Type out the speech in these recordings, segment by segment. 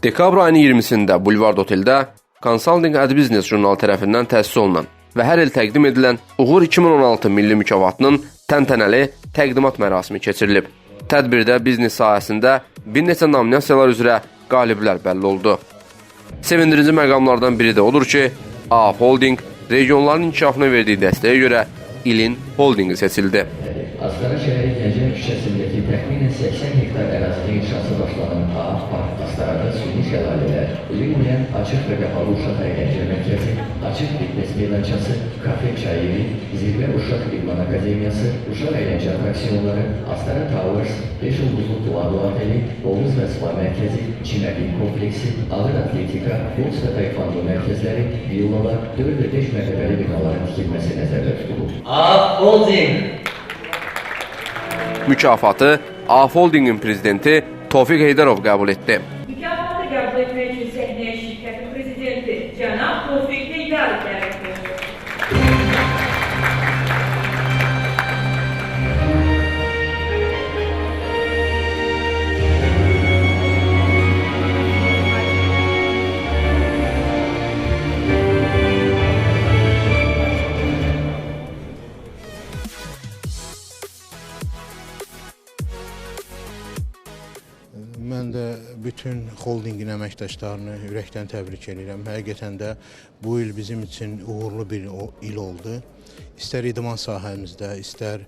Dekabr ayının 20-sində Boulevard Oteldə Consulting and Business jurnalı tərəfindən təsis olunan və hər il təqdim edilən Uğur 2016 milli mükafatının təntənəli təqdimat mərasimi keçirilib. Tədbirdə biznes sahəsində bir neçə nominasiyalar üzrə qaliblər bəlli oldu. Sevindirici məqamlardan biri də odur ki, AF Holding regionların inkişafına verdiyi dəstəyə görə ilin holdingi seçildi. Astara şəhəri Gəncə küçəsindəki təxminən 80 hektar ərazidə inşası başlanan AF Park, Astarada süni şəlalələr, Limon açıq və qapalı uşaq əyləncə mərkəzi, açıq fitness meydançası, kafe çayiri, zirvə uşaq idman akademiyası, uşaq əyləncə atraksiyonları, Astara Towers, 5 ulduzlu Duado Oteli, Oğuz və Spa mərkəzi, Çinəlik kompleksi, ağır atletika, boks və taekwondo mərkəzləri, villalar, 4 və 5 mərtəbəli binaların tikilməsi nəzərdə tutulub. AF Holding Mükafatı AF Holdingin prezidenti Tofiq Heydarov qəbul etdi. Mükafatı qəbul etmək üçün səhnəyə şirkətin prezidenti cənab Tofiq Heydarov dəvət edilir. Mən də bütün holdingin əməkdaşlarını ürəkdən təbrik edirəm. Həqiqətən də bu il bizim üçün uğurlu bir il oldu. İstər idman sahəmizdə, istər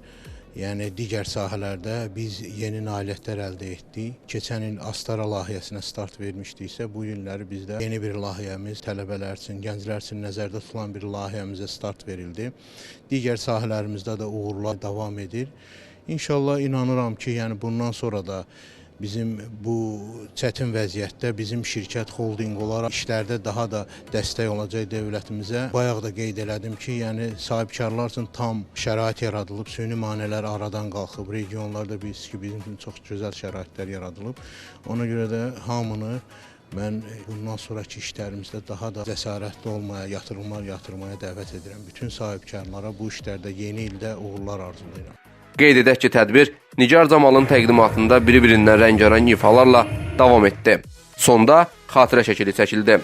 digər sahələrdə biz yeni nailiyyətlər əldə etdik. Keçən il Astara layihəsinə start vermişdiksə, bu illəri bizdə yeni bir layihəmiz, tələbələr üçün, gənclər üçün nəzərdə tutulan bir layihəmizə start verildi. Digər sahələrimizdə də uğurlar davam edir. İnşallah inanıram ki, bundan sonra da bizim bu çətin vəziyyətdə bizim şirkət holding olaraq işlərdə daha da dəstək olacaq dövlətimizə. Bayaq da qeyd elədim ki, sahibkarlar üçün tam şərait yaradılıb, süni maneələr aradan qalxıb, regionlarda biz ki, bizim üçün çox gözəl şəraitlər yaradılıb. Ona görə də hamını mən bundan sonraki işlərimizdə daha da cəsarətli olmaya, yatırmaya dəvət edirəm. Bütün sahibkarlara bu işlərdə yeni ildə uğurlar arzulayıram. Qeyd edək ki, tədbir Nigar Camalın təqdimatında biri-birindən rəngarəng ifalarla davam etdi. Sonda xatirə şəkili çəkildi.